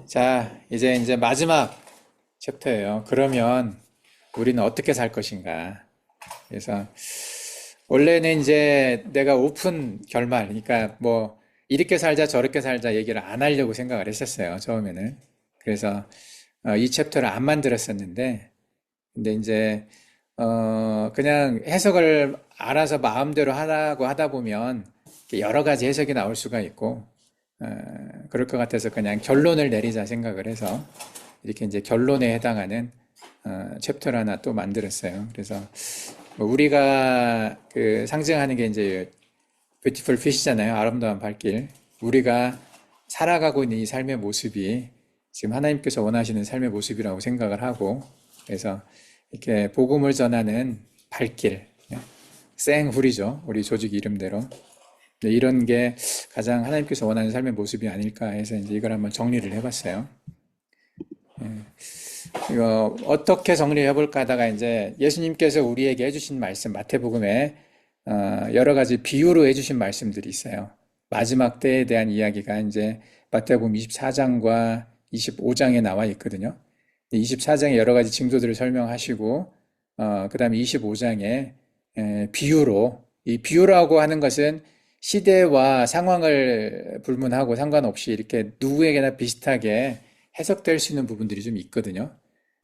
자, 이제 마지막 챕터예요. 그러면 우리는 어떻게 살 것인가? 그래서 원래는 이제 내가 오픈 결말, 그러니까 뭐 이렇게 살자 저렇게 살자 얘기를 안 하려고 생각을 했었어요. 처음에는. 그래서 이 챕터를 안 만들었었는데, 근데 이제 그냥 해석을 알아서 마음대로 하라고 하다 보면 여러 가지 해석이 나올 수가 있고, 그럴 것 같아서 그냥 결론을 내리자 생각을 해서 이렇게 이제 결론에 해당하는 챕터를 하나 또 만들었어요. 그래서 뭐 우리가 그 상징하는 게 이제 뷰티풀 핏이잖아요. 아름다운 발길. 우리가 살아가고 있는 이 삶의 모습이 지금 하나님께서 원하시는 삶의 모습이라고 생각을 하고, 그래서 이렇게 복음을 전하는 발길, 생훌이죠. 우리 조직 이름대로. 이런 게 가장 하나님께서 원하는 삶의 모습이 아닐까 해서 이제 이걸 한번 정리를 해봤어요. 이거 어떻게 정리해 볼까 하다가 이제 예수님께서 우리에게 해주신 말씀, 마태복음에 여러 가지 비유로 해주신 말씀들이 있어요. 마지막 때에 대한 이야기가 이제 마태복음 24장과 25장에 나와 있거든요. 24장에 여러 가지 징조들을 설명하시고, 그 다음에 25장에 비유로, 이 비유라고 하는 것은 시대와 상황을 불문하고 상관없이 이렇게 누구에게나 비슷하게 해석될 수 있는 부분들이 좀 있거든요.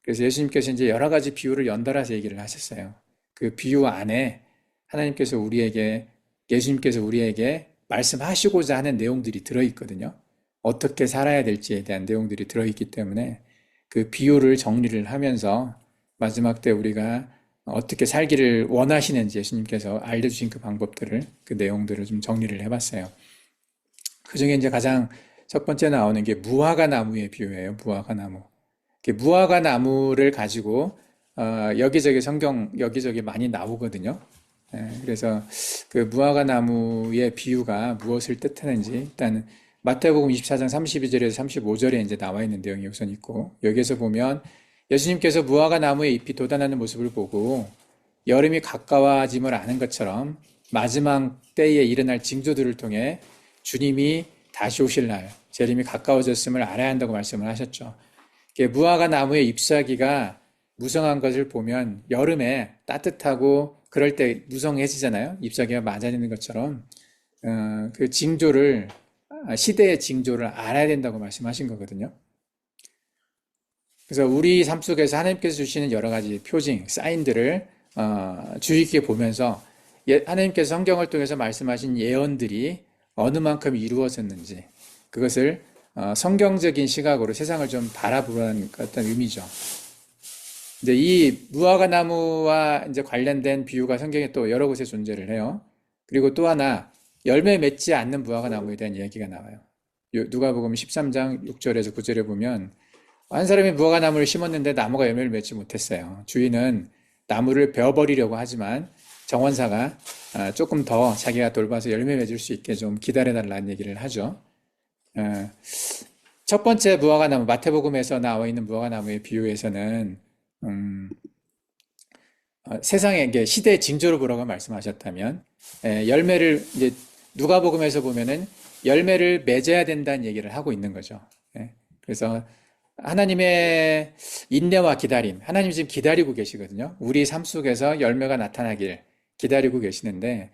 그래서 예수님께서 이제 여러 가지 비유를 연달아서 얘기를 하셨어요. 그 비유 안에 하나님께서 우리에게, 예수님께서 우리에게 말씀하시고자 하는 내용들이 들어있거든요. 어떻게 살아야 될지에 대한 내용들이 들어있기 때문에 그 비유를 정리를 하면서 마지막 때 우리가 어떻게 살기를 원하시는지 예수님께서 알려주신 그 방법들을, 그 내용들을 좀 정리를 해봤어요. 그 중에 이제 가장 첫 번째 나오는 게 무화과 나무의 비유예요. 무화과 나무. 무화과 나무를 가지고 여기저기 성경 여기저기 많이 나오거든요. 그래서 그 무화과 나무의 비유가 무엇을 뜻하는지 일단 마태복음 24장 32절에서 35절에 이제 나와 있는 내용이 우선 있고, 여기에서 보면 예수님께서 무화과 나무의 잎이 돋아나는 모습을 보고 여름이 가까워짐을 아는 것처럼 마지막 때에 일어날 징조들을 통해 주님이 다시 오실 날, 재림이 가까워졌음을 알아야 한다고 말씀을 하셨죠. 무화과 나무의 잎사귀가 무성한 것을 보면 여름에 따뜻하고 그럴 때 무성해지잖아요. 잎사귀가 맞아지는 것처럼 그 징조를, 시대의 징조를 알아야 된다고 말씀하신 거거든요. 그래서 우리 삶 속에서 하나님께서 주시는 여러 가지 표징, 사인들을 주의 깊게 보면서 하나님께서 성경을 통해서 말씀하신 예언들이 어느 만큼 이루어졌는지 그것을 성경적인 시각으로 세상을 좀 바라보는 어떤 의미죠. 근데 이 무화과 나무와 이제 관련된 비유가 성경에 또 여러 곳에 존재를 해요. 그리고 또 하나 열매 맺지 않는 무화과 나무에 대한 이야기가 나와요. 누가복음 13장 6절에서 9절에 보면 한 사람이 무화과 나무를 심었는데 나무가 열매를 맺지 못했어요. 주인은 나무를 베어버리려고 하지만 정원사가 조금 더 자기가 돌봐서 열매 맺을 수 있게 좀 기다려달라는 얘기를 하죠. 첫 번째 무화과 나무, 마태복음에서 나와 있는 무화과 나무의 비유에서는 음, 세상의 시대의 징조를 보라고 말씀하셨다면, 열매를 이제 누가복음에서 보면은 열매를 맺어야 된다는 얘기를 하고 있는 거죠. 그래서 하나님의 인내와 기다림, 하나님 지금 기다리고 계시거든요. 우리 삶 속에서 열매가 나타나길 기다리고 계시는데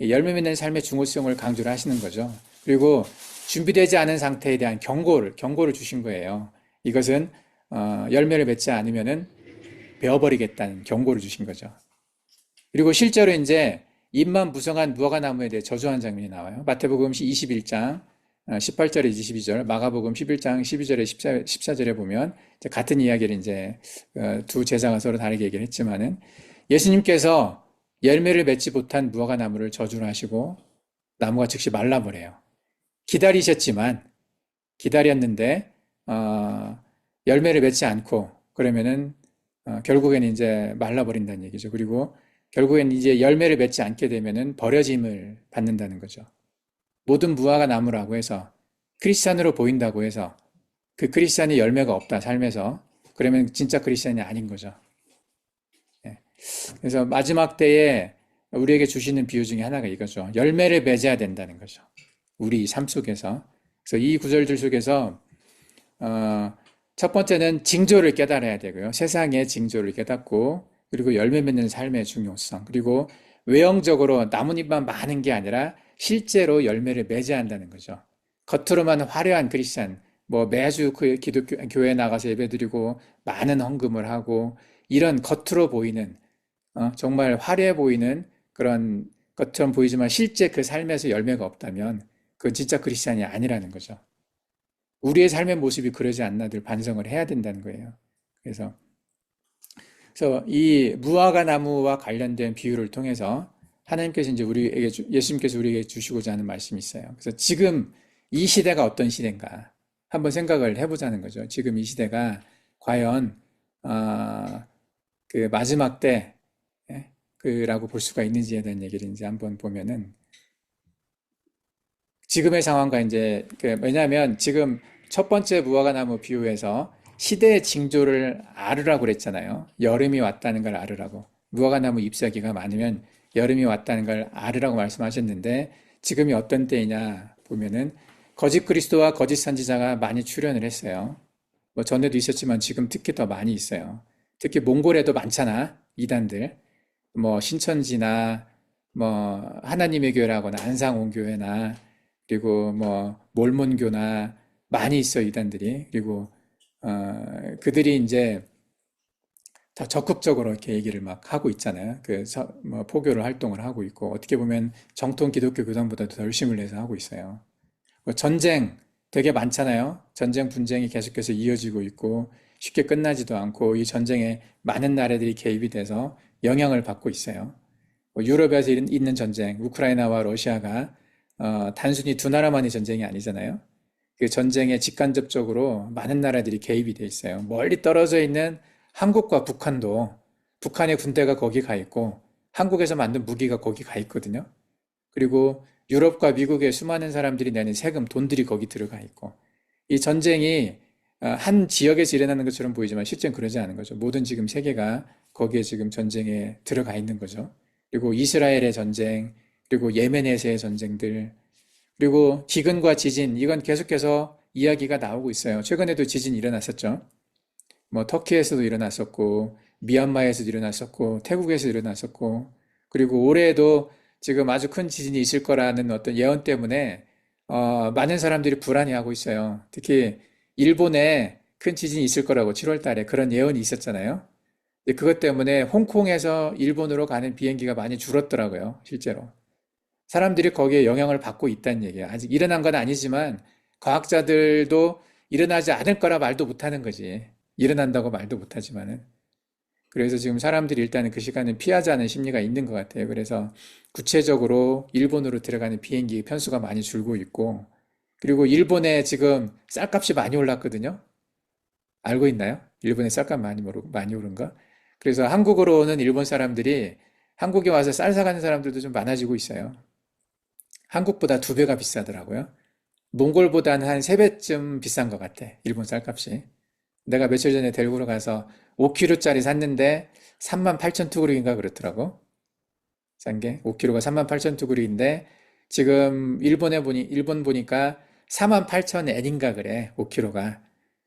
열매 맺는 삶의 중요성을 강조를 하시는 거죠. 그리고 준비되지 않은 상태에 대한 경고를 주신 거예요. 이것은 열매를 맺지 않으면은 베어버리겠다는 경고를 주신 거죠. 그리고 실제로 이제 잎만 무성한 무화과 나무에 대해 저주한 장면이 나와요. 마태복음 21장 18절에 22절, 마가복음 11장 12절에 14절에 보면 같은 이야기를 이제 두 제자가 서로 다르게 얘기를 했지만은 예수님께서 열매를 맺지 못한 무화과 나무를 저주를 하시고 나무가 즉시 말라버려요. 기다리셨지만 기다렸는데 열매를 맺지 않고 그러면은 결국에는 이제 말라버린다는 얘기죠. 그리고 결국엔 이제 열매를 맺지 않게 되면은 버려짐을 받는다는 거죠. 모든 무화과 나무라고 해서 크리스찬으로 보인다고 해서 그 크리스찬이 열매가 없다 삶에서 그러면 진짜 크리스찬이 아닌 거죠. 예. 그래서 마지막 때에 우리에게 주시는 비유 중에 하나가 이거죠. 열매를 맺어야 된다는 거죠. 우리 삶 속에서. 그래서 이 구절들 속에서 어, 첫 번째는 징조를 깨달아야 되고요. 세상의 징조를 깨닫고, 그리고 열매 맺는 삶의 중요성, 그리고 외형적으로 나뭇잎만 많은 게 아니라 실제로 열매를 맺어야 한다는 거죠. 겉으로만 화려한 크리스찬, 뭐 매주 그 기독교 교회 나가서 예배드리고 많은 헌금을 하고 이런 겉으로 보이는 정말 화려해 보이는 그런 것처럼 보이지만 실제 그 삶에서 열매가 없다면 그건 진짜 크리스찬이 아니라는 거죠. 우리의 삶의 모습이 그러지 않나 늘 반성을 해야 된다는 거예요. 그래서, 그래서 이 무화과 나무와 관련된 비유를 통해서 하나님께서 이제 우리에게 예수님께서 우리에게 주시고자 하는 말씀이 있어요. 그래서 지금 이 시대가 어떤 시대인가 한번 생각을 해보자는 거죠. 지금 이 시대가 과연 그 마지막 때 그라고 볼 수가 있는지에 대한 얘기를 이제 한번 보면은 지금의 상황과 이제 왜냐하면 지금 첫 번째 무화과 나무 비유에서 시대의 징조를 알으라고 그랬잖아요. 여름이 왔다는 걸 알으라고. 무화과 나무 잎사귀가 많으면 여름이 왔다는 걸 알으라고 말씀하셨는데 지금이 어떤 때이냐 보면은 거짓 그리스도와 거짓 선지자가 많이 출현을 했어요. 뭐 전에도 있었지만 지금 특히 더 많이 있어요. 특히 몽골에도 많잖아. 이단들. 뭐 신천지나 뭐 하나님의 교회라거나 안상홍교회나 그리고 뭐 몰몬교나 많이 있어 이단들이. 그리고 그들이 이제 더 적극적으로 이렇게 얘기를 막 하고 있잖아요. 뭐 포교를 활동을 하고 있고 어떻게 보면 정통 기독교 교단보다도 더 열심을 내서 하고 있어요. 뭐 전쟁 되게 많잖아요. 전쟁 분쟁이 계속해서 이어지고 있고 쉽게 끝나지도 않고 이 전쟁에 많은 나라들이 개입이 돼서 영향을 받고 있어요. 뭐 유럽에서 있는 전쟁, 우크라이나와 러시아가 단순히 두 나라만의 전쟁이 아니잖아요. 그 전쟁에 직간접적으로 많은 나라들이 개입이 돼 있어요. 멀리 떨어져 있는 한국과 북한도 북한의 군대가 거기 가 있고 한국에서 만든 무기가 거기 가 있거든요. 그리고 유럽과 미국의 수많은 사람들이 내는 세금, 돈들이 거기 들어가 있고 이 전쟁이 한 지역에서 일어나는 것처럼 보이지만 실제는 그러지 않은 거죠. 모든 지금 세계가 거기에 지금 전쟁에 들어가 있는 거죠. 그리고 이스라엘의 전쟁, 그리고 예멘에서의 전쟁들, 그리고 기근과 지진, 이건 계속해서 이야기가 나오고 있어요. 최근에도 지진이 일어났었죠. 뭐 터키에서도 일어났었고, 미얀마에서도 일어났었고, 태국에서 일어났었고, 그리고 올해에도 지금 아주 큰 지진이 있을 거라는 어떤 예언 때문에 많은 사람들이 불안해하고 있어요. 특히 일본에 큰 지진이 있을 거라고 7월 달에 그런 예언이 있었잖아요. 근데 그것 때문에 홍콩에서 일본으로 가는 비행기가 많이 줄었더라고요, 실제로. 사람들이 거기에 영향을 받고 있다는 얘기야. 아직 일어난 건 아니지만 과학자들도 일어나지 않을 거라 말도 못하는 거지. 일어난다고 말도 못하지만은. 그래서 지금 사람들이 일단은 그 시간을 피하자는 심리가 있는 것 같아요. 그래서 구체적으로 일본으로 들어가는 비행기 편수가 많이 줄고 있고, 그리고 일본에 지금 쌀값이 많이 올랐거든요. 알고 있나요? 일본에 쌀값 많이 오른 거? 그래서 한국으로 오는 일본 사람들이 한국에 와서 쌀 사가는 사람들도 좀 많아지고 있어요. 한국보다 두 배가 비싸더라고요. 몽골보다는 한 세 배쯤 비싼 것 같아. 일본 쌀값이. 내가 며칠 전에 대구로 가서 5kg짜리 샀는데 38,000 투구리인가 그렇더라고. 싼 게. 5kg가 38,000 투구리인데 지금 일본 보니까 48,000 엔인가 그래. 5kg가.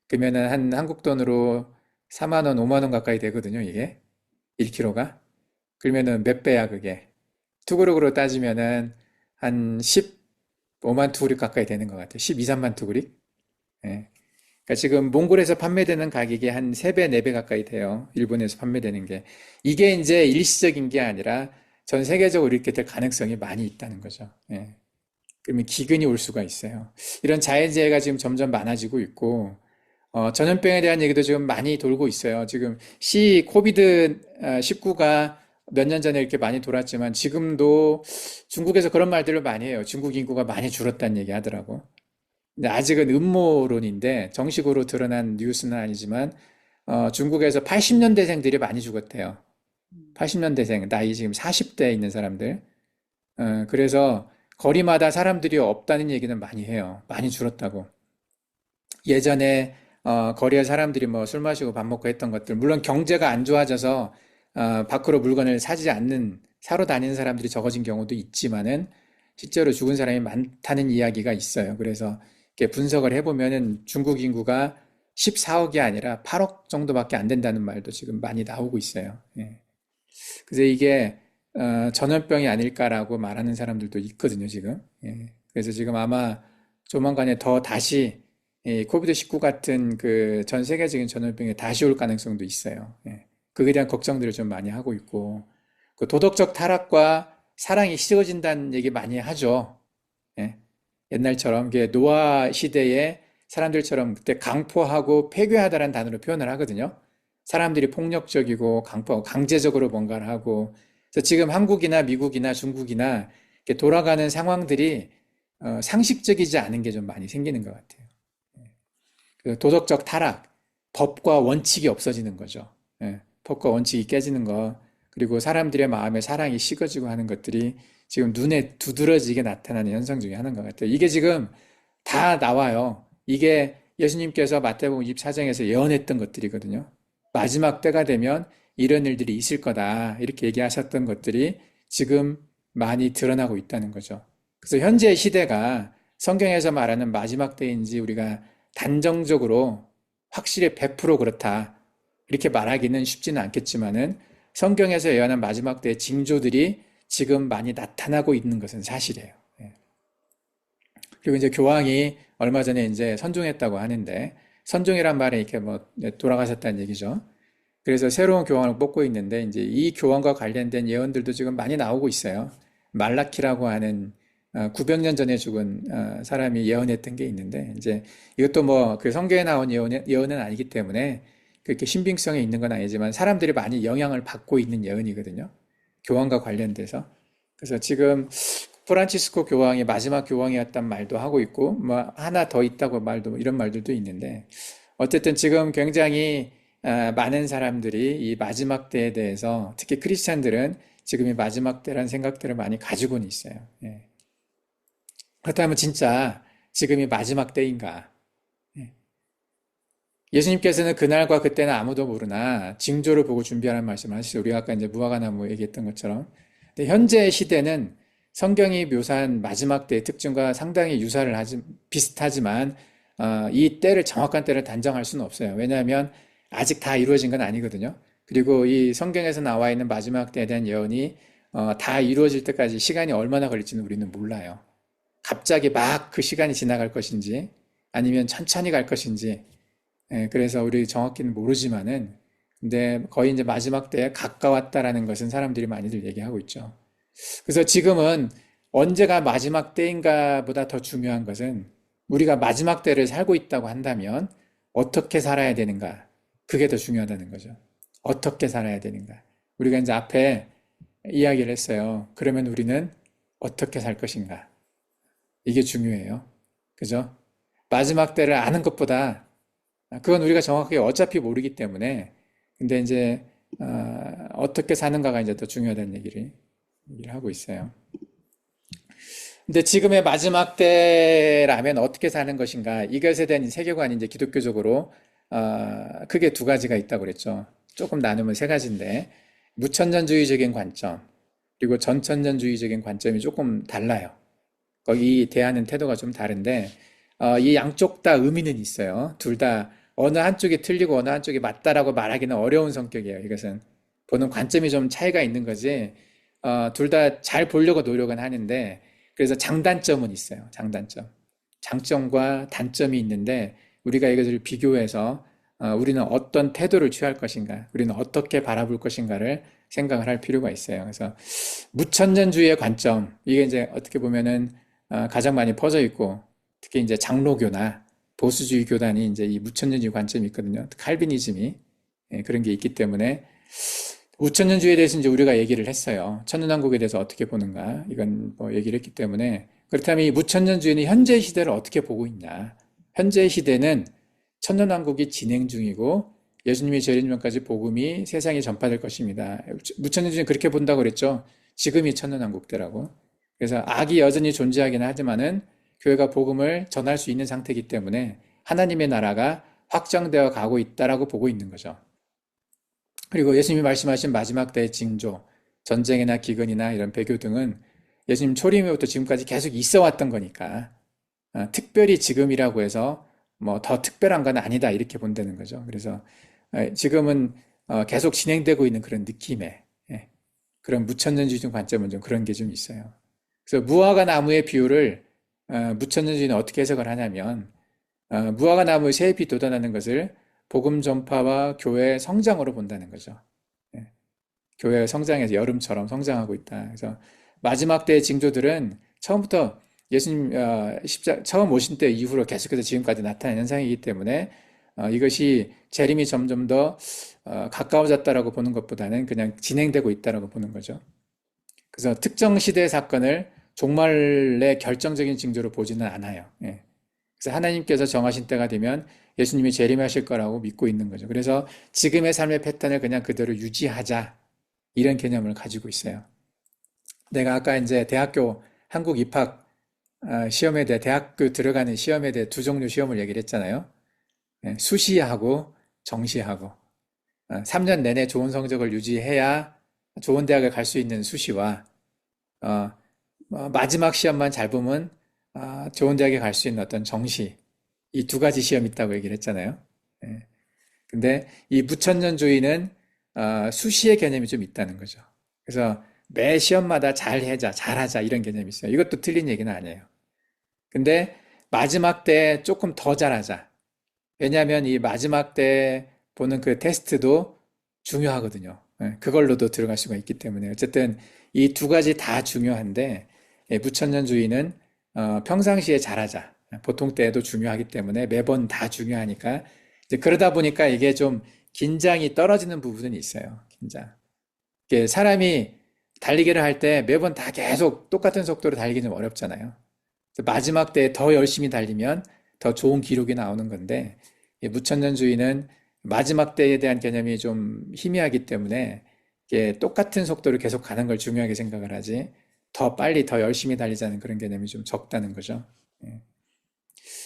그러면은 한 한국 돈으로 4만 원, 5만 원 가까이 되거든요, 이게. 1kg가. 그러면은 몇 배야, 그게. 투구력으로 따지면은 한 15만 투구리 가까이 되는 것 같아요. 12, 3만 투구리? 예. 그러니까 지금 몽골에서 판매되는 가격이 한 3배, 4배 가까이 돼요. 일본에서 판매되는 게. 이게 이제 일시적인 게 아니라 전 세계적으로 이렇게 될 가능성이 많이 있다는 거죠. 예. 그러면 기근이 올 수가 있어요. 이런 자연재해가 지금 점점 많아지고 있고, 전염병에 대한 얘기도 지금 많이 돌고 있어요. 지금 코비드 19가 몇 년 전에 이렇게 많이 돌았지만 지금도 중국에서 그런 말들을 많이 해요. 중국 인구가 많이 줄었다는 얘기 하더라고. 근데 아직은 음모론인데 정식으로 드러난 뉴스는 아니지만 중국에서 80년대생들이 많이 죽었대요. 80년대생, 나이 지금 40대에 있는 사람들. 그래서 거리마다 사람들이 없다는 얘기는 많이 해요. 많이 줄었다고. 예전에 거리에 사람들이 뭐 술 마시고 밥 먹고 했던 것들, 물론 경제가 안 좋아져서 밖으로 물건을 사지 않는 사러 다니는 사람들이 적어진 경우도 있지만은 실제로 죽은 사람이 많다는 이야기가 있어요. 그래서 이렇게 분석을 해보면은 중국 인구가 14억이 아니라 8억 정도밖에 안 된다는 말도 지금 많이 나오고 있어요. 예. 그래서 이게 전염병이 아닐까라고 말하는 사람들도 있거든요, 지금. 예. 그래서 지금 아마 조만간에 더 다시 코비드19 같은 그 전 세계적인 전염병이 다시 올 가능성도 있어요. 예. 그에 대한 걱정들을 좀 많이 하고 있고, 그 도덕적 타락과 사랑이 식어진다는 얘기 많이 하죠. 예. 옛날처럼 이게 노아 시대에 사람들처럼 그때 강포하고 폐괴하다라는 단어로 표현을 하거든요. 사람들이 폭력적이고 강포하고 강제적으로 뭔가를 하고. 그래서 지금 한국이나 미국이나 중국이나 이렇게 돌아가는 상황들이 상식적이지 않은 게 좀 많이 생기는 것 같아요. 그 도덕적 타락, 법과 원칙이 없어지는 거죠. 예, 법과 원칙이 깨지는 거, 그리고 사람들의 마음에 사랑이 식어지고 하는 것들이 지금 눈에 두드러지게 나타나는 현상 중에 하나인 것 같아요. 이게 지금 다 나와요. 이게 예수님께서 마태복음 24장에서 예언했던 것들이거든요. 마지막 때가 되면 이런 일들이 있을 거다. 이렇게 얘기하셨던 것들이 지금 많이 드러나고 있다는 거죠. 그래서 현재 시대가 성경에서 말하는 마지막 때인지 우리가 단정적으로 확실히 100% 그렇다. 이렇게 말하기는 쉽지는 않겠지만은 성경에서 예언한 마지막 때의 징조들이 지금 많이 나타나고 있는 것은 사실이에요. 예. 그리고 이제 교황이 얼마 전에 이제 선종했다고 하는데 선종이란 말에 이렇게 뭐 돌아가셨다는 얘기죠. 그래서 새로운 교황을 뽑고 있는데 이제 이 교황과 관련된 예언들도 지금 많이 나오고 있어요. 말라키라고 하는 900년 전에 죽은 사람이 예언했던 게 있는데 이제 이것도 뭐 그 성경에 나온 예언은 아니기 때문에 그렇게 신빙성이 있는 건 아니지만 사람들이 많이 영향을 받고 있는 예언이거든요. 교황과 관련돼서. 그래서 지금 프란치스코 교황이 마지막 교황이었단 말도 하고 있고 뭐 하나 더 있다고 말도 이런 말들도 있는데 어쨌든 지금 굉장히 많은 사람들이 이 마지막 때에 대해서 특히 크리스찬들은 지금 이 마지막 때라는 생각들을 많이 가지고는 있어요. 예. 그렇다면 진짜 지금이 마지막 때인가? 예. 예수님께서는 그날과 그때는 아무도 모르나 징조를 보고 준비하라는 말씀을 하시죠. 우리가 아까 이제 무화과나무 얘기했던 것처럼. 근데 현재 시대는 성경이 묘사한 마지막 때의 특징과 상당히 비슷하지만 이 때를 정확한 때를 단정할 수는 없어요. 왜냐하면 아직 다 이루어진 건 아니거든요. 그리고 이 성경에서 나와 있는 마지막 때에 대한 예언이 다 이루어질 때까지 시간이 얼마나 걸릴지는 우리는 몰라요. 갑자기 막 그 시간이 지나갈 것인지 아니면 천천히 갈 것인지 그래서 우리 정확히는 모르지만은 근데 거의 이제 마지막 때에 가까웠다라는 것은 사람들이 많이들 얘기하고 있죠. 그래서 지금은 언제가 마지막 때인가 보다 더 중요한 것은 우리가 마지막 때를 살고 있다고 한다면 어떻게 살아야 되는가? 그게 더 중요하다는 거죠. 어떻게 살아야 되는가? 우리가 이제 앞에 이야기를 했어요. 그러면 우리는 어떻게 살 것인가? 이게 중요해요. 그죠? 마지막 때를 아는 것보다 그건 우리가 정확하게 어차피 모르기 때문에 근데 이제 어떻게 사는가가 이제 더 중요하다는 얘기를 하고 있어요. 근데 지금의 마지막 때라면 어떻게 사는 것인가? 이것에 대한 세계관이 이제 기독교적으로 크게 두 가지가 있다고 그랬죠. 조금 나누면 세 가지인데 무천년주의적인 관점 그리고 전천년주의적인 관점이 조금 달라요. 거기 대하는 태도가 좀 다른데 이 양쪽 다 의미는 있어요. 둘 다 어느 한쪽이 틀리고 어느 한쪽이 맞다라고 말하기는 어려운 성격이에요. 이것은 보는 관점이 좀 차이가 있는 거지. 둘 다 잘 보려고 노력은 하는데 그래서 장단점은 있어요. 장단점. 장점과 단점이 있는데 우리가 이것을 비교해서 우리는 어떤 태도를 취할 것인가, 우리는 어떻게 바라볼 것인가를 생각을 할 필요가 있어요. 그래서 무천년주의의 관점, 이게 이제 어떻게 보면은 가장 많이 퍼져 있고 특히 이제 장로교나 보수주의 교단이 이제 이 무천년주의 관점이 있거든요. 칼비니즘이 그런 게 있기 때문에 우천년주의에 대해서 이제 우리가 얘기를 했어요. 천년왕국에 대해서 어떻게 보는가 이건 뭐 얘기를 했기 때문에 그렇다면 이 무천년주의는 현재 시대를 어떻게 보고 있냐? 현재 시대는 천년왕국이 진행 중이고 예수님이 재림 전까지 복음이 세상에 전파될 것입니다. 무천년주의는 그렇게 본다고 그랬죠. 지금이 천년왕국 때라고. 그래서 악이 여전히 존재하긴 하지만은 교회가 복음을 전할 수 있는 상태이기 때문에 하나님의 나라가 확장되어 가고 있다라고 보고 있는 거죠. 그리고 예수님이 말씀하신 마지막 때의 징조, 전쟁이나 기근이나 이런 배교 등은 예수님 초림 후부터 지금까지 계속 있어 왔던 거니까 특별히 지금이라고 해서 뭐 더 특별한 건 아니다 이렇게 본다는 거죠. 그래서 지금은 계속 진행되고 있는 그런 느낌의 예, 그런 무천년주의적 관점은 좀 그런 게 좀 있어요. 그래서 무화과 나무의 비유를 무천년주의는 어떻게 해석을 하냐면 무화과 나무의 새잎이 돋아나는 것을 복음 전파와 교회의 성장으로 본다는 거죠. 예, 교회가 성장해서 여름처럼 성장하고 있다. 그래서 마지막 때의 징조들은 처음부터 예수님 처음 오신 때 이후로 계속해서 지금까지 나타난 현상이기 때문에 이것이 재림이 점점 더 가까워졌다라고 보는 것보다는 그냥 진행되고 있다라고 보는 거죠. 그래서 특정 시대의 사건을 종말의 결정적인 징조로 보지는 않아요. 예. 그래서 하나님께서 정하신 때가 되면 예수님이 재림하실 거라고 믿고 있는 거죠. 그래서 지금의 삶의 패턴을 그냥 그대로 유지하자. 이런 개념을 가지고 있어요. 내가 아까 이제 대학교 한국 입학 시험에 대해 대학교 들어가는 시험에 대해 두 종류 시험을 얘기를 했잖아요. 예, 수시하고 정시하고 3년 내내 좋은 성적을 유지해야 좋은 대학을 갈 수 있는 수시와 어, 마지막 시험만 잘 보면 좋은 대학에 갈 수 있는 어떤 정시 이 두 가지 시험이 있다고 얘기를 했잖아요. 예. 근데 이 무천년주의는 수시의 개념이 좀 있다는 거죠. 그래서 매 시험마다 잘하자, 잘하자 이런 개념이 있어요. 이것도 틀린 얘기는 아니에요. 근데 마지막 때 조금 더 잘하자. 왜냐하면 이 마지막 때 보는 그 테스트도 중요하거든요. 예, 그걸로도 들어갈 수가 있기 때문에 어쨌든 이 두 가지 다 중요한데 무천년주의는 평상시에 잘하자. 보통 때에도 중요하기 때문에 매번 다 중요하니까 이제 그러다 보니까 이게 좀 긴장이 떨어지는 부분은 있어요. 긴장. 이게 사람이 달리기를 할 때 매번 다 계속 똑같은 속도로 달리기는 어렵잖아요. 마지막 때에 더 열심히 달리면 더 좋은 기록이 나오는 건데 무천년주의는 마지막 때에 대한 개념이 좀 희미하기 때문에 이게 똑같은 속도로 계속 가는 걸 중요하게 생각을 하지 더 빨리 더 열심히 달리자는 그런 개념이 좀 적다는 거죠. 예.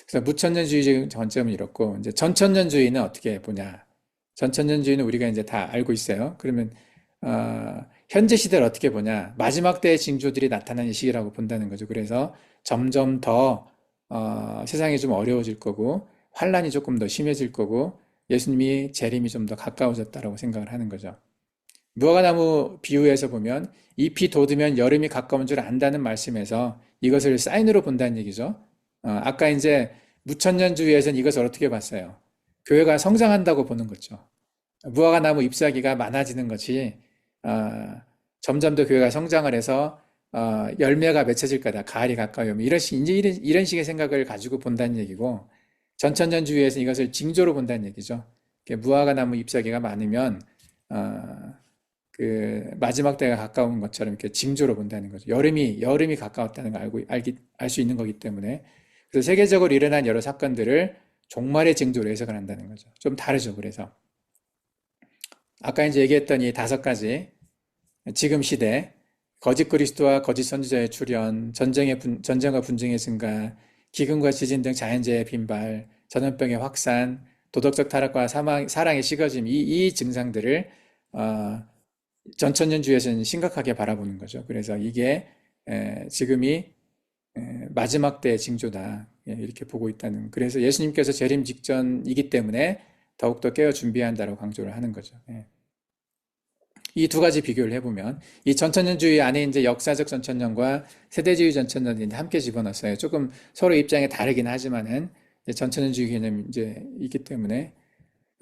그래서 무천년주의적 관점은 이렇고 이제 전천년주의는 어떻게 보냐? 전천년주의는 우리가 이제 다 알고 있어요. 그러면 현재 시대를 어떻게 보냐? 마지막 때의 징조들이 나타나는 시기라고 본다는 거죠. 그래서 점점 더 세상이 좀 어려워질 거고 환란이 조금 더 심해질 거고 예수님이 재림이 좀 더 가까워졌다라고 생각을 하는 거죠. 무화과나무 비유에서 보면 잎이 돋으면 여름이 가까운 줄 안다는 말씀에서 이것을 사인으로 본다는 얘기죠. 아까 이제 무천년주의에서는 이것을 어떻게 봤어요? 교회가 성장한다고 보는 거죠. 무화과나무 잎사귀가 많아지는 것이 점점 더 교회가 성장을 해서 열매가 맺혀질 거다. 가을이 가까이 오면 이제 이런 식의 생각을 가지고 본다는 얘기고 전천년주의에서 이것을 징조로 본다는 얘기죠. 무화과나무 잎사귀가 많으면 어, 그 마지막 때가 가까운 것처럼 이렇게 징조로 본다는 거죠. 여름이 가까웠다는 걸 알 수 있는 거기 때문에 그래서 세계적으로 일어난 여러 사건들을 종말의 징조로 해석을 한다는 거죠. 좀 다르죠. 그래서 아까 이제 얘기했던 이 다섯 가지 지금 시대 거짓 그리스도와 거짓 선지자의 출현, 전쟁과 분쟁의 증가, 기근과 지진 등 자연재해의 빈발, 전염병의 확산, 도덕적 타락과 사랑의 식어짐 이 증상들을 어, 전천년주의에서는 심각하게 바라보는 거죠. 그래서 이게 지금이 마지막 때의 징조다 예, 이렇게 보고 있다는. 그래서 예수님께서 재림 직전이기 때문에 더욱더 깨어 준비해야 한다고 강조를 하는 거죠. 예. 이 두 가지 비교를 해보면 이 전천년주의 안에 이제 역사적 전천년과 세대주의 전천년이 함께 집어넣었어요. 조금 서로 입장이 다르긴 하지만은 전천년주의 개념이 이제 있기 때문에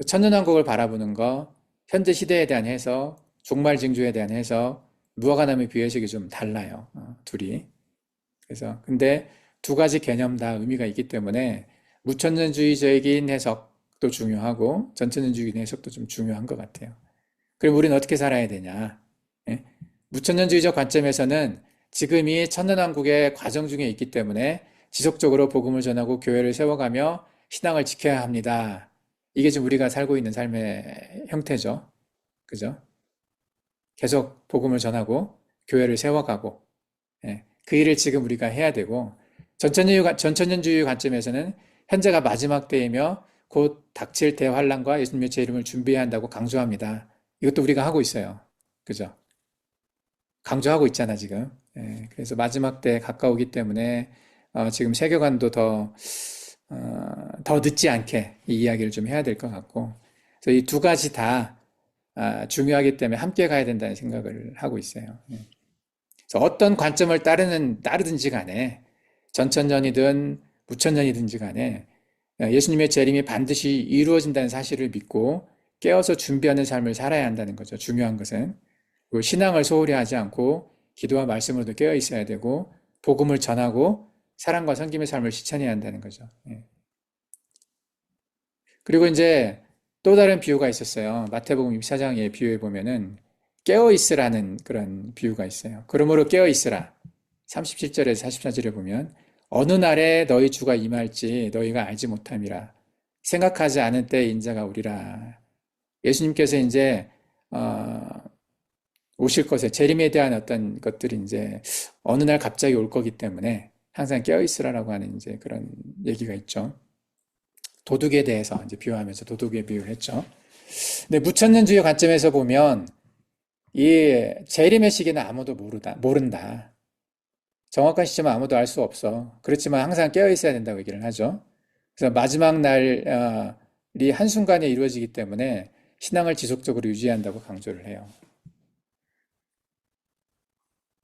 천년왕국을 바라보는 거, 현재 시대에 대한 해석, 종말 징조에 대한 해석, 무화과나무 비유해석이 좀 달라요. 둘이. 그래서 근데 두 가지 개념 다 의미가 있기 때문에 무천년주의적인 해석도 중요하고 전천년주의적인 해석도 좀 중요한 것 같아요. 그럼 우리는 어떻게 살아야 되냐? 예? 무천년주의적 관점에서는 지금이 천년왕국의 과정 중에 있기 때문에 지속적으로 복음을 전하고 교회를 세워가며 신앙을 지켜야 합니다. 이게 지금 우리가 살고 있는 삶의 형태죠. 그죠? 계속 복음을 전하고 교회를 세워가고 예, 그 일을 지금 우리가 해야 되고 전천년주의 관점에서는 현재가 마지막 때이며 곧 닥칠 대환란과 예수님의 재림을 준비해야 한다고 강조합니다. 이것도 우리가 하고 있어요. 그죠? 강조하고 있잖아, 지금. 예, 그래서 마지막 때 가까우기 때문에 지금 세계관도 더 더 늦지 않게 이 이야기를 좀 해야 될 것 같고, 그래서 이 두 가지 다 중요하기 때문에 함께 가야 된다는 생각을 하고 있어요. 그래서 어떤 관점을 따르든지 간에 전천년이든 무천년이든지 간에 예수님의 재림이 반드시 이루어진다는 사실을 믿고 깨어서 준비하는 삶을 살아야 한다는 거죠. 중요한 것은. 그리고 신앙을 소홀히 하지 않고 기도와 말씀으로도 깨어 있어야 되고 복음을 전하고 사랑과 섬김의 삶을 실천해야 한다는 거죠. 그리고 이제 또 다른 비유가 있었어요. 마태복음 24장의 비유에 보면은 깨어 있으라는 그런 비유가 있어요. 그러므로 깨어 있으라. 37절에서 44절에 보면 어느 날에 너희 주가 임할지 너희가 알지 못함이라. 생각하지 않은 때에 인자가 오리라. 예수님께서 이제 오실 것에 재림에 대한 어떤 것들이 이제 어느 날 갑자기 올 거기 때문에 항상 깨어 있으라라고 하는 이제 그런 얘기가 있죠. 도둑에 대해서 이제 비유하면서 도둑의 비유를 했죠. 근데 무천년주의 관점에서 보면 이 재림의 시기는 아무도 모른다. 정확한 시점은 아무도 알 수 없어. 그렇지만 항상 깨어 있어야 된다고 얘기를 하죠. 그래서 마지막 날이 한순간에 이루어지기 때문에 신앙을 지속적으로 유지한다고 강조를 해요.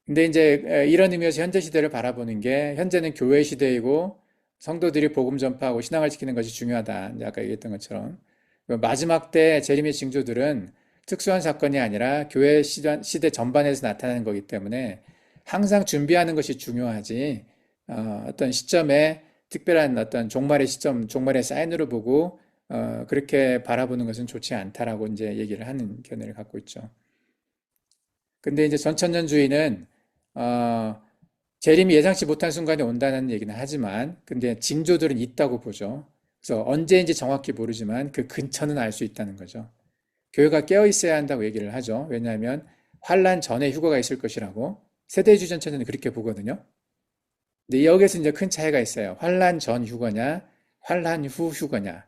근데 이제 이런 의미에서 현재 시대를 바라보는 게 현재는 교회 시대이고 성도들이 복음 전파하고 신앙을 지키는 것이 중요하다. 이제 아까 얘기했던 것처럼 마지막 때 재림의 징조들은 특수한 사건이 아니라 교회 시대 전반에서 나타나는 거기 때문에 항상 준비하는 것이 중요하지. 어떤 시점에 특별한 어떤 종말의 시점, 종말의 사인으로 보고 그렇게 바라보는 것은 좋지 않다라고 이제 얘기를 하는 견해를 갖고 있죠. 근데 이제 전천년주의는 어, 재림이 예상치 못한 순간에 온다는 얘기는 하지만, 근데 징조들은 있다고 보죠. 그래서 언제인지 정확히 모르지만 그 근처는 알 수 있다는 거죠. 교회가 깨어 있어야 한다고 얘기를 하죠. 왜냐하면 환란 전에 휴거가 있을 것이라고 세대주의 전체는 그렇게 보거든요. 근데 여기에서 이제 큰 차이가 있어요. 환란 전 휴거냐, 환란 후 휴거냐.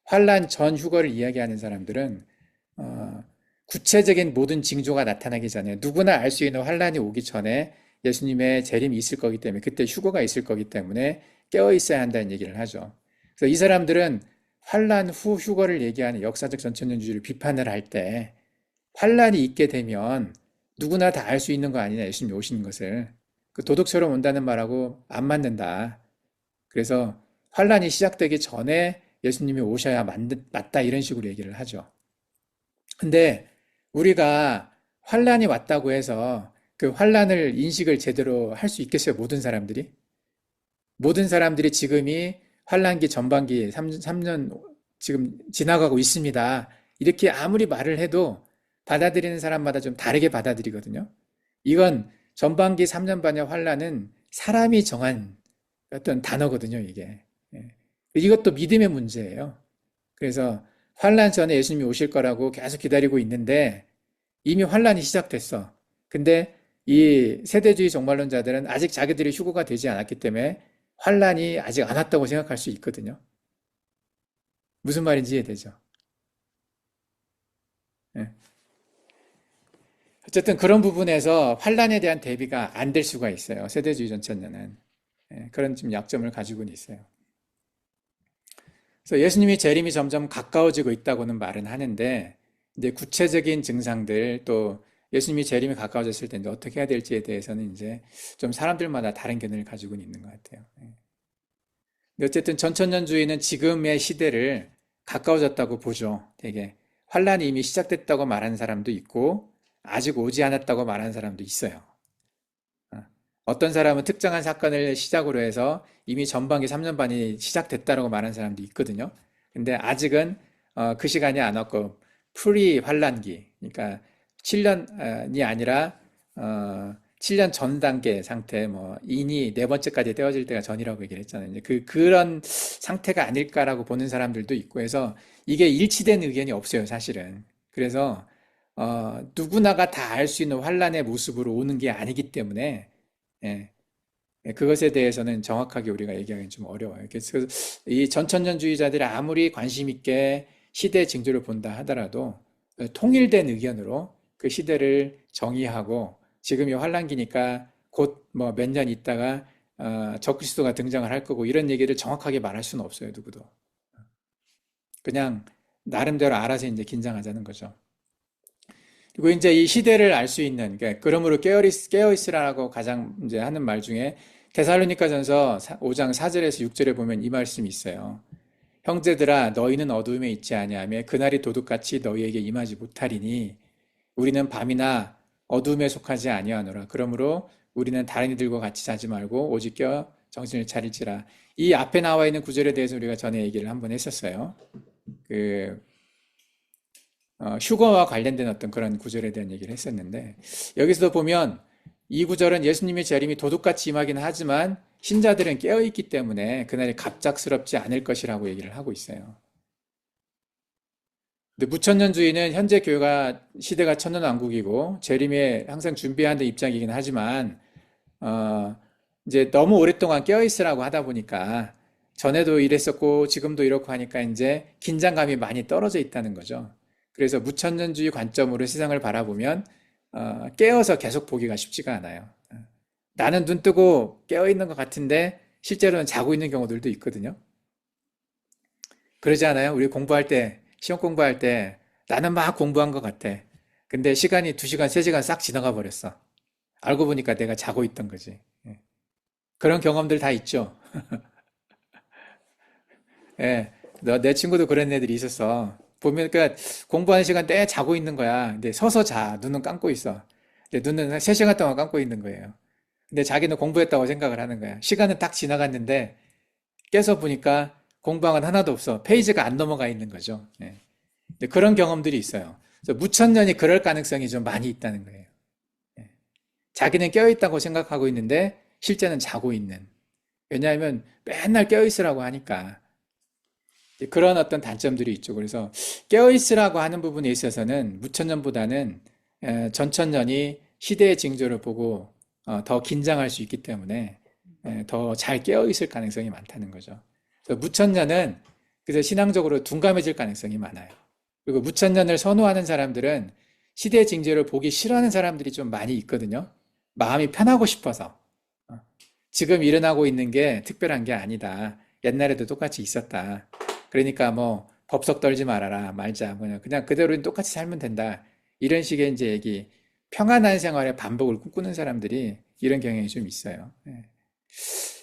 환란 전 휴거를 이야기하는 사람들은 어, 구체적인 모든 징조가 나타나기 전에 누구나 알 수 있는 환란이 오기 전에 예수님의 재림이 있을 거기 때문에 그때 휴거가 있을 거기 때문에 깨어 있어야 한다는 얘기를 하죠. 그래서 이 사람들은 환란 후 휴거를 얘기하는 역사적 전천년주의를 비판을 할 때 환란이 있게 되면 누구나 다 알 수 있는 거 아니냐 예수님이 오시는 것을 그 도둑처럼 온다는 말하고 안 맞는다. 그래서 환란이 시작되기 전에 예수님이 오셔야 맞다 이런 식으로 얘기를 하죠. 근데 우리가 환란이 왔다고 해서 그 환란을 인식을 제대로 할 수 있겠어요? 모든 사람들이 지금이 환란기 전반기 3년 지금 지나가고 있습니다. 이렇게 아무리 말을 해도 받아들이는 사람마다 좀 다르게 받아들이거든요. 이건 전반기 3년 반의 환란은 사람이 정한 어떤 단어거든요, 이게. 예. 이것도 믿음의 문제예요. 그래서 환란 전에 예수님이 오실 거라고 계속 기다리고 있는데 이미 환란이 시작됐어. 근데 이 세대주의 종말론자들은 아직 자기들이 휴거가 되지 않았기 때문에 환란이 아직 안 왔다고 생각할 수 있거든요. 무슨 말인지 이해되죠? 예. 어쨌든 그런 부분에서 환란에 대한 대비가 안 될 수가 있어요. 세대주의 전천년은. 예, 그런 좀 약점을 가지고는 있어요. 그래서 예수님이 재림이 점점 가까워지고 있다고는 말은 하는데 이제 구체적인 증상들 또 예수님이 재림이 가까워졌을 때 이제 어떻게 해야 될지에 대해서는 이제 좀 사람들마다 다른 견해를 가지고는 있는 것 같아요. 예. 근데 어쨌든 전천년주의는 지금의 시대를 가까워졌다고 보죠. 되게 환란이 이미 시작됐다고 말하는 사람도 있고 아직 오지 않았다고 말하는 사람도 있어요. 어떤 사람은 특정한 사건을 시작으로 해서 이미 전반기 3년 반이 시작됐다라고 말하는 사람도 있거든요. 근데 아직은 그 시간이 안 왔고 프리 환란기, 그러니까 7년이 아니라 7년 전 단계 상태, 뭐 인이 네 번째까지 떼어질 때가 전이라고 얘기를 했잖아요. 이제 그런 상태가 아닐까라고 보는 사람들도 있고 해서 이게 일치된 의견이 없어요, 사실은. 그래서 누구나가 다 알 수 있는 환란의 모습으로 오는 게 아니기 때문에 예, 그것에 대해서는 정확하게 우리가 얘기하기는 좀 어려워요. 그래서 이 전천년주의자들이 아무리 관심 있게 시대 징조를 본다 하더라도 통일된 의견으로 그 시대를 정의하고 지금이 환란기니까 곧 뭐 몇 년 있다가 적그리스도가 등장을 할 거고 이런 얘기를 정확하게 말할 수는 없어요, 누구도. 그냥 나름대로 알아서 이제 긴장하자는 거죠. 그리고 이제 이 시대를 알 수 있는, 그러므로 깨어 있으라고 가장 이제 하는 말 중에 데살로니가전서 5장 4절에서 6절에 보면 이 말씀이 있어요. 형제들아 너희는 어두움에 있지 아니하며 그날이 도둑같이 너희에게 임하지 못하리니 우리는 밤이나 어두움에 속하지 아니하노라. 그러므로 우리는 다른 이들과 같이 자지 말고 오직 깨어 정신을 차릴지라. 이 앞에 나와 있는 구절에 대해서 우리가 전에 얘기를 한번 했었어요. 그 휴거와 관련된 어떤 그런 구절에 대한 얘기를 했었는데 여기서도 보면 이 구절은 예수님의 재림이 도둑같이 임하긴 하지만 신자들은 깨어있기 때문에 그날이 갑작스럽지 않을 것이라고 얘기를 하고 있어요. 근데 무천년주의는 현재 교회가 시대가 천년왕국이고 재림에 항상 준비해야 하는 입장이긴 하지만 어, 이제 너무 오랫동안 깨어있으라고 하다 보니까 전에도 이랬었고 지금도 이렇고 하니까 이제 긴장감이 많이 떨어져 있다는 거죠. 그래서 무천년주의 관점으로 세상을 바라보면 깨어서 계속 보기가 쉽지가 않아요. 나는 눈 뜨고 깨어있는 것 같은데 실제로는 자고 있는 경우들도 있거든요. 그러지 않아요? 우리 공부할 때, 시험 공부할 때 나는 막 공부한 것 같아. 근데 시간이 2시간, 3시간 싹 지나가 버렸어. 알고 보니까 내가 자고 있던 거지. 예. 그런 경험들 다 있죠. 예. 내 친구도 그런 애들이 있었어. 보면, 그러니까 공부하는 시간 때 자고 있는 거야. 근데 서서 자. 눈은 감고 있어. 근데 눈은 한 3시간 동안 감고 있는 거예요. 근데 자기는 공부했다고 생각을 하는 거야. 시간은 딱 지나갔는데 깨서 보니까 공부한 건 하나도 없어. 페이지가 안 넘어가 있는 거죠. 예. 근데 그런 경험들이 있어요. 그래서 무천년이 그럴 가능성이 좀 많이 있다는 거예요. 예. 자기는 깨어있다고 생각하고 있는데 실제는 자고 있는. 왜냐하면 맨날 깨어있으라고 하니까. 그런 어떤 단점들이 있죠. 그래서 깨어있으라고 하는 부분에 있어서는 무천년보다는 전천년이 시대의 징조를 보고 더 긴장할 수 있기 때문에 더 잘 깨어있을 가능성이 많다는 거죠. 그래서 무천년은 그래서 신앙적으로 둔감해질 가능성이 많아요. 그리고 무천년을 선호하는 사람들은 시대의 징조를 보기 싫어하는 사람들이 좀 많이 있거든요. 마음이 편하고 싶어서. 지금 일어나고 있는 게 특별한 게 아니다. 옛날에도 똑같이 있었다. 그러니까 뭐 법석 떨지 말아라. 말자. 그냥 그대로 똑같이 살면 된다. 이런 식의 이제 얘기. 평안한 생활의 반복을 꿈꾸는 사람들이 이런 경향이 좀 있어요. 예.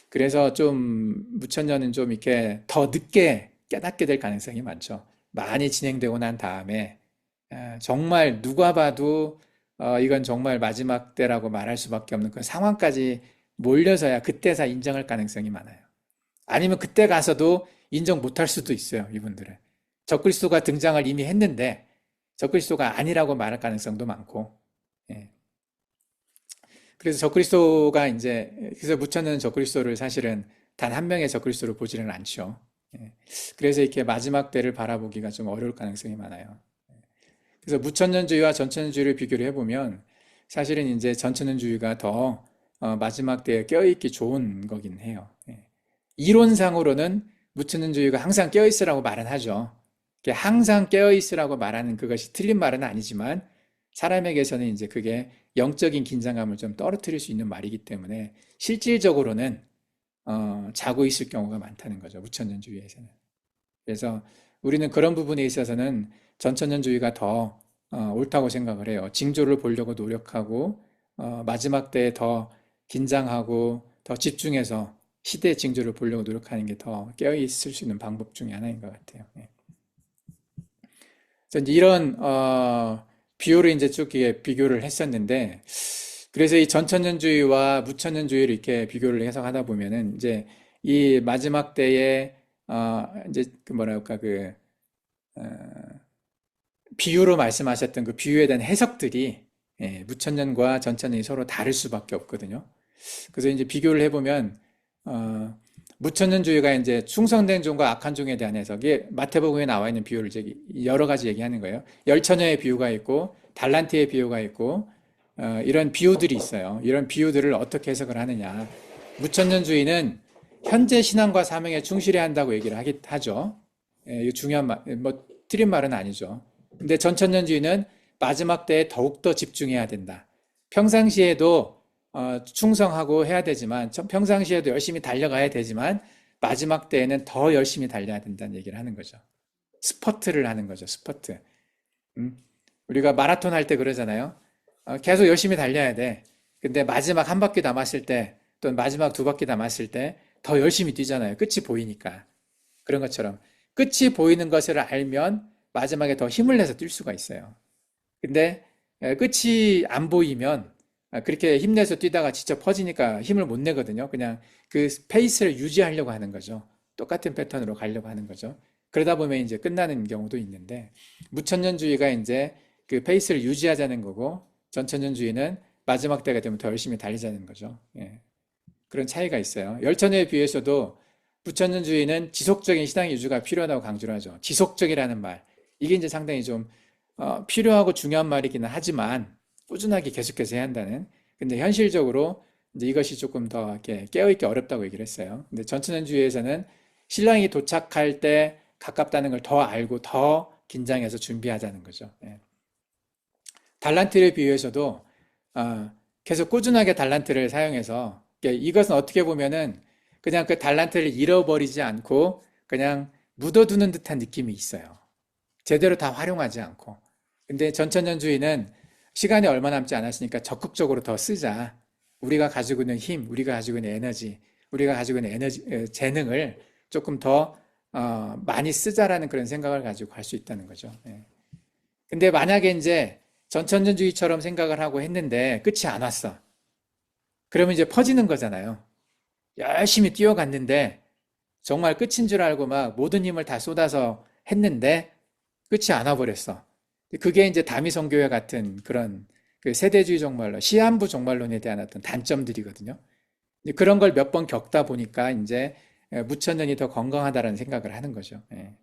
그래서 좀 무천년은 좀 이렇게 더 늦게 깨닫게 될 가능성이 많죠. 많이 진행되고 난 다음에 정말 누가 봐도 이건 정말 마지막 때라고 말할 수밖에 없는 그 상황까지 몰려서야 그때서 인정할 가능성이 많아요. 아니면 그때 가서도 인정 못할 수도 있어요, 이분들은. 적그리스도가 등장을 이미 했는데 적그리스도가 아니라고 말할 가능성도 많고. 예. 그래서 적그리스도가 이제 그래서 묻혀는 적그리스도를 사실은 단 한 명의 적그리스도로 보지는 않죠. 예. 그래서 이렇게 마지막 때를 바라보기가 좀 어려울 가능성이 많아요. 그래서 무천년주의와 전천년주의를 비교를 해보면 사실은 이제 전천년주의가 더 마지막 때에 껴있기 좋은 거긴 해요. 예. 이론상으로는 무천년주의가 항상 껴있으라고 말은 하죠. 항상 깨어있으라고 말하는 그것이 틀린 말은 아니지만 사람에게서는 이제 그게 영적인 긴장감을 좀 떨어뜨릴 수 있는 말이기 때문에 실질적으로는 자고 있을 경우가 많다는 거죠. 무천년주의에서는. 그래서 우리는 그런 부분에 있어서는 전천년주의가 더 옳다고 생각을 해요. 징조를 보려고 노력하고 마지막 때에 더 긴장하고 더 집중해서 시대의 징조를 보려고 노력하는 게 더 깨어있을 수 있는 방법 중에 하나인 것 같아요. 예. 그래서 이제 이런 비유를 이제 쭉 비교를 했었는데, 그래서 이 전천년주의와 무천년주의를 이렇게 비교를 해석하다 보면은 이제 이 마지막 때에 이제 그 뭐랄까 어, 비유로 말씀하셨던 그 비유에 대한 해석들이 무천년과 전천년이 서로 다를 수밖에 없거든요. 그래서 이제 비교를 해보면 어, 무천년주의가 이제 충성된 종과 악한 종에 대한 해석이 마태복음에 나와 있는 비유를 이제 여러 가지 얘기하는 거예요. 열처녀의 비유가 있고 달란트의 비유가 있고 이런 비유들이 있어요. 이런 비유들을 어떻게 해석을 하느냐. 무천년주의는 현재 신앙과 사명에 충실해야 한다고 얘기를 하죠. 이거 중요한 말, 뭐 틀린 말은 아니죠. 근데 전천년주의는 마지막 때에 더욱더 집중해야 된다. 평상시에도 충성하고 해야 되지만 평상시에도 열심히 달려가야 되지만 마지막 때에는 더 열심히 달려야 된다는 얘기를 하는 거죠. 스퍼트를 하는 거죠. 스퍼트. 음? 우리가 마라톤 할 때 그러잖아요. 계속 열심히 달려야 돼. 근데 마지막 한 바퀴 남았을 때, 또는 마지막 두 바퀴 남았을 때 더 열심히 뛰잖아요. 끝이 보이니까. 그런 것처럼 끝이 보이는 것을 알면 마지막에 더 힘을 내서 뛸 수가 있어요. 근데 끝이 안 보이면 그렇게 힘내서 뛰다가 지쳐 퍼지니까 힘을 못 내거든요. 그냥 그 페이스를 유지하려고 하는 거죠. 똑같은 패턴으로 가려고 하는 거죠. 그러다 보면 이제 끝나는 경우도 있는데 무천년주의가 이제 그 페이스를 유지하자는 거고 전천년주의는 마지막 때가 되면 더 열심히 달리자는 거죠. 예. 그런 차이가 있어요. 열천에 비해서도 부천년주의는 지속적인 시장 유지가 필요하다고 강조를 하죠. 지속적이라는 말. 이게 이제 상당히 좀 필요하고 중요한 말이기는 하지만 꾸준하게 계속해서 해야 한다는. 근데 현실적으로 이제 이것이 조금 더 이렇게 깨어있기 어렵다고 얘기를 했어요. 근데 전천년주의에서는 신랑이 도착할 때 가깝다는 걸 더 알고 더 긴장해서 준비하자는 거죠. 예. 달란트를 비유해서도 계속 꾸준하게 달란트를 사용해서 이것은 어떻게 보면은 그냥 그 달란트를 잃어버리지 않고 그냥 묻어두는 듯한 느낌이 있어요. 제대로 다 활용하지 않고. 근데 전천년주의는 시간이 얼마 남지 않았으니까 적극적으로 더 쓰자. 우리가 가지고 있는 힘, 우리가 가지고 있는 에너지, 우리가 가지고 있는 재능을 조금 더 많이 쓰자라는 그런 생각을 가지고 갈 수 있다는 거죠. 예. 근데 만약에 이제 전천년주의처럼 생각을 하고 했는데 끝이 안 왔어. 그러면 이제 퍼지는 거잖아요. 열심히 뛰어갔는데 정말 끝인 줄 알고 막 모든 힘을 다 쏟아서 했는데 끝이 안 와버렸어. 그게 이제 다미성교회 같은 그런 그 세대주의 종말론, 시한부 종말론에 대한 어떤 단점들이거든요. 그런 걸 몇 번 겪다 보니까 이제 무천년이 더 건강하다라는 생각을 하는 거죠. 예.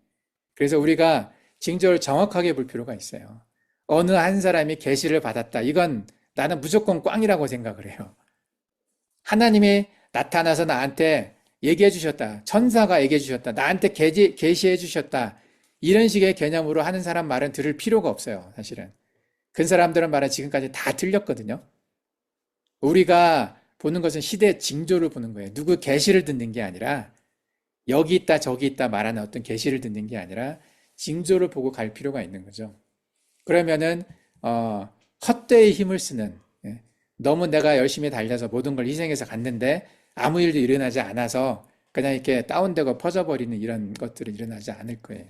그래서 우리가 징조를 정확하게 볼 필요가 있어요. 어느 한 사람이 계시를 받았다. 이건 나는 무조건 꽝이라고 생각을 해요. 하나님이 나타나서 나한테 얘기해 주셨다. 천사가 얘기해 주셨다. 나한테 계시해 주셨다. 이런 식의 개념으로 하는 사람 말은 들을 필요가 없어요. 사실은. 그 사람들은 말은 지금까지 다 틀렸거든요. 우리가 보는 것은 시대 징조를 보는 거예요. 누구 계시를 듣는 게 아니라 여기 있다 저기 있다 말하는 어떤 계시를 듣는 게 아니라 징조를 보고 갈 필요가 있는 거죠. 그러면은 헛되이 힘을 쓰는 예, 너무 내가 열심히 달려서 모든 걸 희생해서 갔는데 아무 일도 일어나지 않아서 그냥 이렇게 다운되고 퍼져버리는 이런 것들은 일어나지 않을 거예요.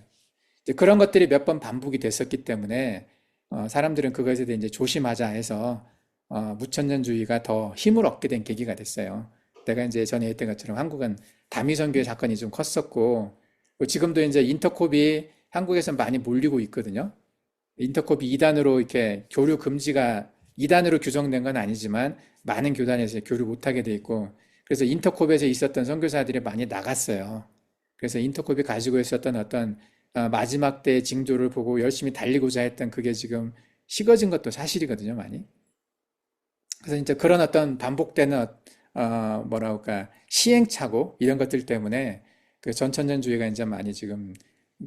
이제 그런 것들이 몇 번 반복이 됐었기 때문에 사람들은 그것에 대해 이제 조심하자 해서 무천년주의가 더 힘을 얻게 된 계기가 됐어요. 내가 이제 전에 했던 것처럼 한국은 다미선교회 사건이 좀 컸었고 지금도 이제 인터콥이 한국에서 많이 몰리고 있거든요. 인터콥이 이단으로 이렇게 교류 금지가 이단으로 규정된 건 아니지만 많은 교단에서 교류 못하게 돼 있고 그래서 인터콥에서 있었던 선교사들이 많이 나갔어요. 그래서 인터콥이 가지고 있었던 어떤 마지막 때의 징조를 보고 열심히 달리고자 했던 그게 지금 식어진 것도 사실이거든요, 많이. 그래서 이제 그런 어떤 반복되는 뭐랄까 시행착오 이런 것들 때문에 그 전천년주의가 이제 많이 지금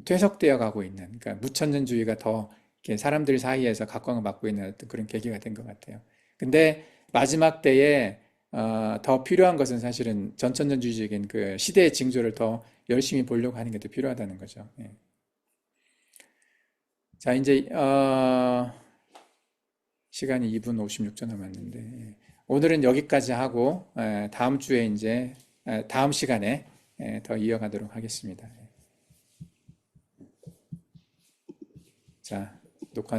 퇴색되어 가고 있는 그러니까 무천년주의가 더 이렇게 사람들 사이에서 각광을 받고 있는 어떤 그런 계기가 된 것 같아요. 근데 마지막 때에 더 필요한 것은 사실은 전천년주의적인 그 시대의 징조를 더 열심히 보려고 하는 게 더 필요하다는 거죠. 예. 자, 이제 시간이 2분 56초 남았는데 오늘은 여기까지 하고 다음 주에 이제 다음 시간에 더 이어가도록 하겠습니다. 자,